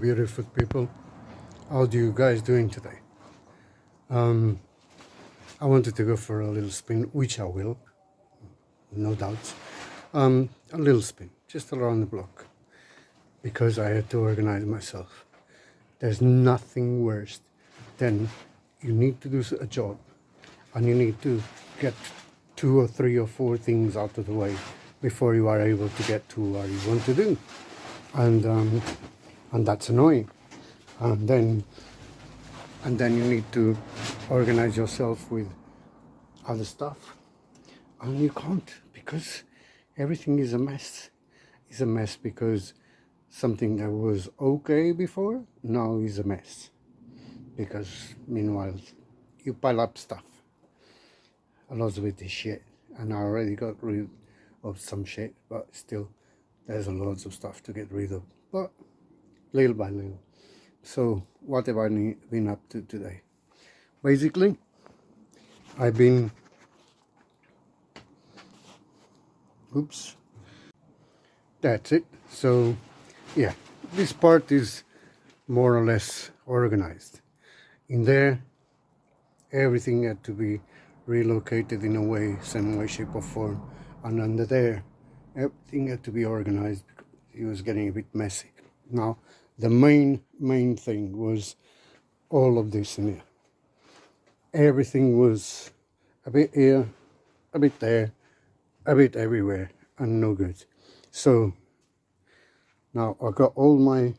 beautiful people. How are you guys doing today? I wanted to go for a little spin, which I will, no doubt. A little spin, just around the block, because I had to organize myself. There's nothing worse than you need to do a job and you need to get 2 or 3 or 4 things out of the way before you are able to get to what you want to do. And that's annoying. And then you need to organize yourself with other stuff, and you can't, because everything is a mess. It's a mess because something that was okay before now is a mess, because meanwhile you pile up stuff. A lot of it is shit, and I already got rid of some shit, but still there's a lots of stuff to get rid of, but little by little. So what have I been up to today? Basically, I've been, that's it. So yeah, this part is more or less organized. In there, everything had to be relocated in a way, some way, shape or form. And under there, everything had to be organized because it was getting a bit messy. Now, the main thing was all of this in here. Everything was a bit here, a bit there, a bit everywhere, and no good. So now I got all my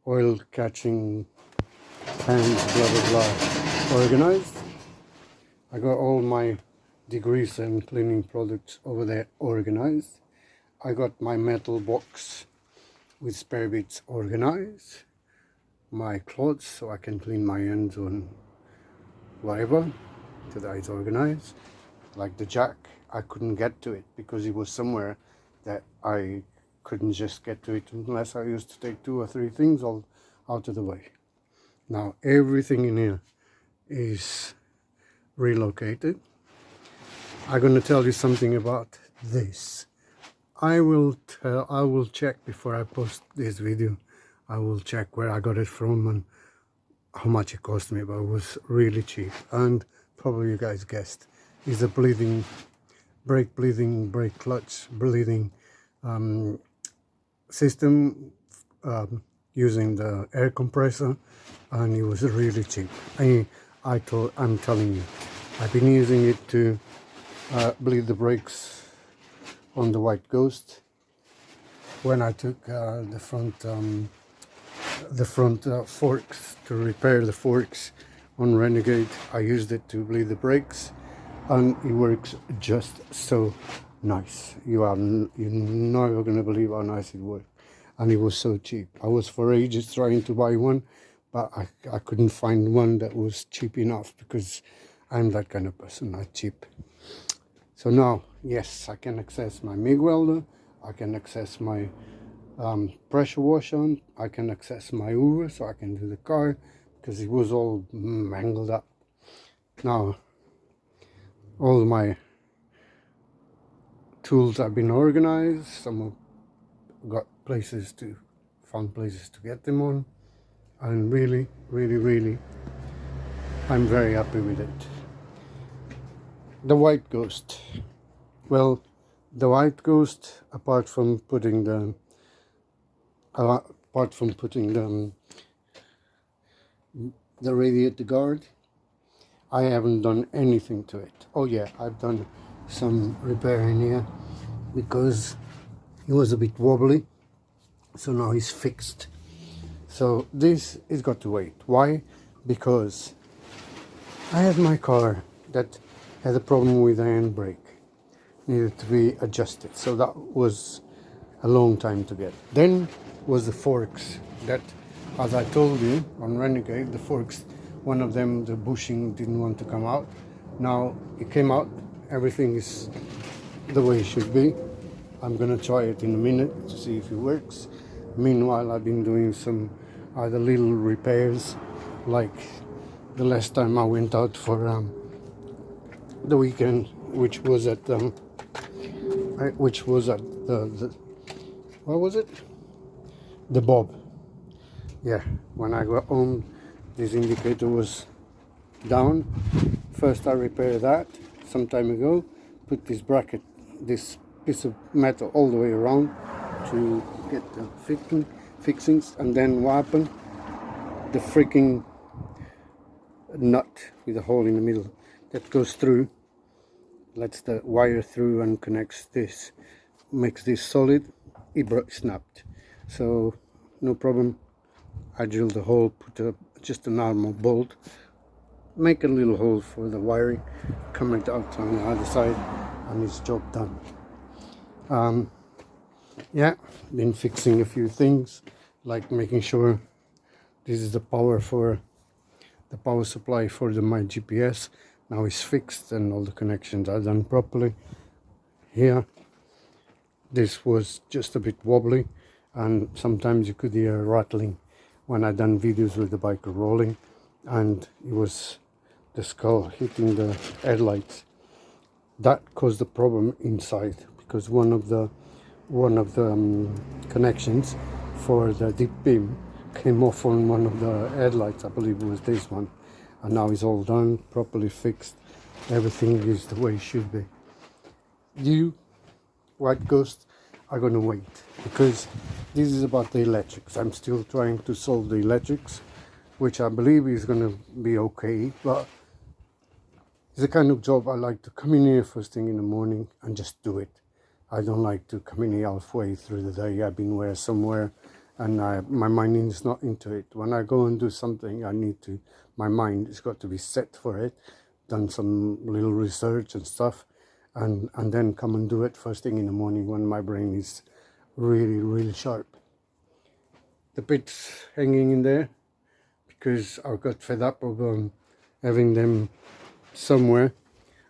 oil catching pans, blah blah blah, organized. I got all my degreaser and cleaning products over there organized. I got my metal box with spare bits organized. My clothes, so I can clean my hands on whatever, so that it's organized. Like the jack, I couldn't get to it because it was somewhere that I couldn't just get to it unless I used to take 2 or 3 things all out of the way. Now everything in here is relocated. I'm going to tell you something about this. I will check before I post this video. I will check where I got it from and how much it cost me, but it was really cheap. And probably you guys guessed, it's a brake clutch bleeding system using the air compressor, and it was really cheap. I'm telling you, I've been using it to bleed the brakes on the White Ghost. When I took the front forks to repair the forks on Renegade, I used it to bleed the brakes, and it works just so nice. You're never gonna believe how nice it worked, and it was so cheap. I was for ages trying to buy one, but I couldn't find one that was cheap enough, because I'm that kind of person, not cheap. So now, yes, I can access my MIG welder, I can access my pressure washer, I can access my Hoover, so I can do the car, because it was all mangled up. Now, all my tools have been organized. Some have got found places to get them on, and really, I'm very happy with it. The White Ghost. Well, the White Ghost, apart from putting the radiator guard, I haven't done anything to it. Oh yeah, I've done some repair in here because it was a bit wobbly, so now it's fixed. So this has got to wait. Why? Because I had my car that had a problem with the handbrake, needed to be adjusted, so that was a long time to get. Then was the forks, that, as I told you on Renegade, the forks, one of them, the bushing didn't want to come out. Now it came out, everything is the way it should be. I'm gonna try it in a minute to see if it works. Meanwhile, I've been doing some other little repairs, like the last time I went out for the weekend, which was at the what was it? The Bob. Yeah, when I got home, this indicator was down. First I repaired that some time ago, put this bracket, this piece of metal all the way around to get the fixings, and then what happened? The freaking nut with a hole in the middle that goes through, lets the wire through and connects this, makes this solid. It snapped. So no problem. I drilled a hole, put just a normal bolt, make a little hole for the wiring, come it out on the other side, and it's job done. Yeah, been fixing a few things, like making sure this is the power for the power supply for my GPS. Now it's fixed and all the connections are done properly. Here, this was just a bit wobbly, and sometimes you could hear rattling when I done videos with the bike rolling, and it was the skull hitting the headlights. That caused the problem inside, because one of the connections for the deep beam came off on one of the headlights. I believe it was this one, and now it's all done, properly fixed. Everything is the way it should be. You, White Ghost, are going to wait, because this is about the electrics. I'm still trying to solve the electrics, which I believe is going to be okay, but it's the kind of job I like to come in here first thing in the morning and just do it. I don't like to come in here halfway through the day. I've been somewhere and my mind is not into it. When I go and do something, my mind has got to be set for it, done some little research and stuff, and then come and do it first thing in the morning when my brain is really, really sharp. The bit's hanging in there because I got fed up of having them somewhere,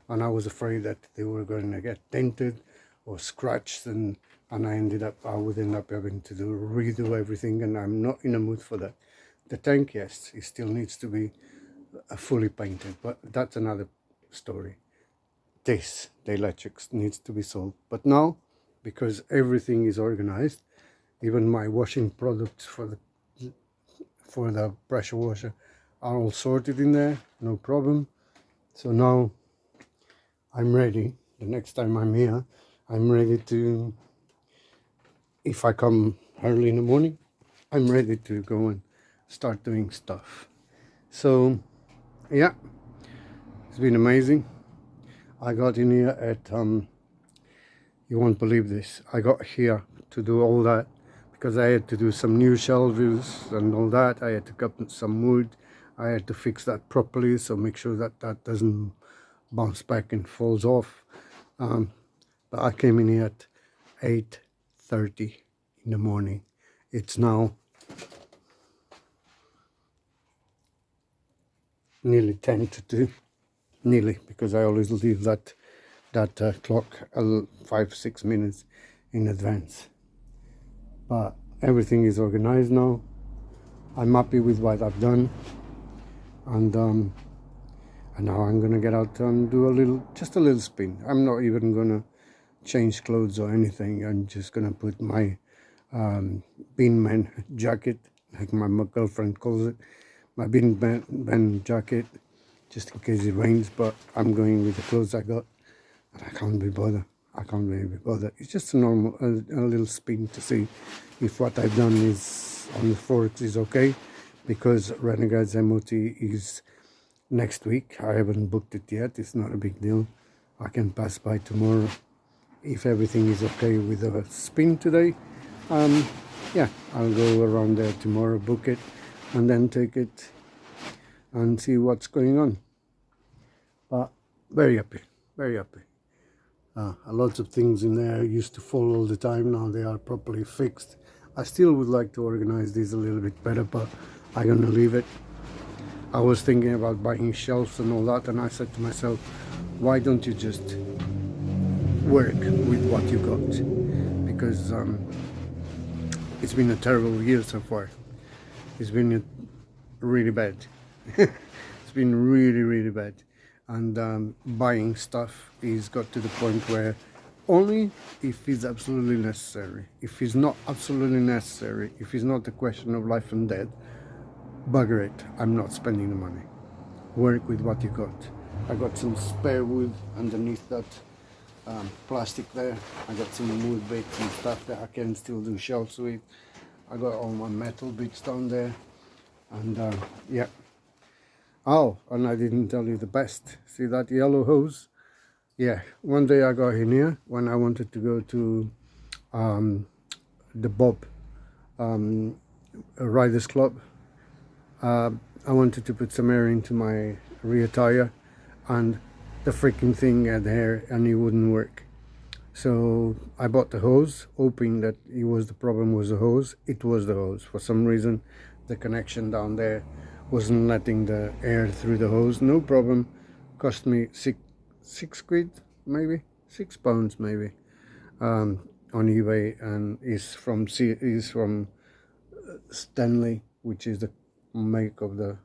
and I was afraid that they were going to get dented or scratched, and I would end up having to redo everything, and I'm not in a mood for that. The tank, yes, it still needs to be fully painted, but that's another story. The electrics needs to be solved. But now, because everything is organized, even my washing products for the pressure washer are all sorted in there, no problem. So now I'm ready. The next time I'm here, I'm ready to, if I come early in the morning, I'm ready to go and start doing stuff. So yeah, it's been amazing. I got in here at, you won't believe this, I got here to do all that because I had to do some new shelves and all that. I had to cut some wood. I had to fix that properly, so make sure that that doesn't bounce back and falls off. But I came in here at 8:30 in the morning. It's now nearly 10 to 2. Nearly, because I always leave that clock 5-6 minutes in advance. But everything is organized now. I'm happy with what I've done, and now I'm gonna get out and do just a little spin. I'm not even gonna change clothes or anything. I'm just gonna put my beanman jacket, like my girlfriend calls it, my beanman jacket, just in case it rains. But I'm going with the clothes I got, and I can't be bothered. I can't really be bothered. It's just a normal, a little spin to see if what I've done is on the forks is okay, because Renegade's MOT is next week. I haven't booked it yet. It's not a big deal. I can pass by tomorrow if everything is okay with the spin today. Yeah, I'll go around there tomorrow, book it, and then take it and see what's going on. But very happy, very happy. A lot of things in there used to fall all the time. Now they are properly fixed. I still would like to organize these a little bit better, but I'm gonna leave it. I was thinking about buying shelves and all that, and I said to myself, why don't you just work with what you got? Because it's been a terrible year so far. It's been really bad. It's been really, really bad. And buying stuff is got to the point where only if it's absolutely necessary. If it's not absolutely necessary, if it's not a question of life and death, bugger it, I'm not spending the money. Work with what you got. I got some spare wood underneath that plastic there. I got some wood bits and stuff that I can still do shelves with. I got all my metal bits down there, and yeah. Oh, and I didn't tell you the best. See that yellow hose? Yeah, one day I got in here when I wanted to go to the Bob Riders Club. I wanted to put some air into my rear tire, and the freaking thing had air and it wouldn't work. So I bought the hose, hoping that it was the problem was the hose. It was the hose. For some reason, the connection down there wasn't letting the air through the hose. No problem. Cost me six quid, maybe £6 maybe, on eBay, and is from Stanley, which is the make of the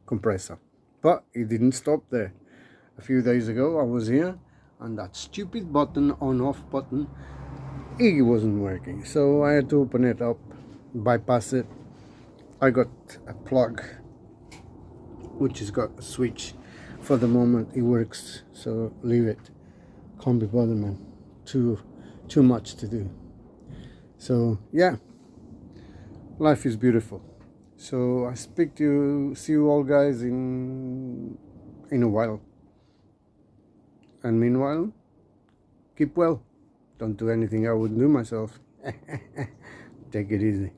compressor. But it didn't stop there. A few days ago I was here, and that stupid button, on off button, it wasn't working, so I had to open it up, bypass it. I got a plug which has got a switch. For the moment it works, so leave it. Can't be bothered, man. Too much to do. So yeah, life is beautiful. So I see you all guys in a while. And meanwhile, keep well. Don't do anything I wouldn't do myself. Take it easy.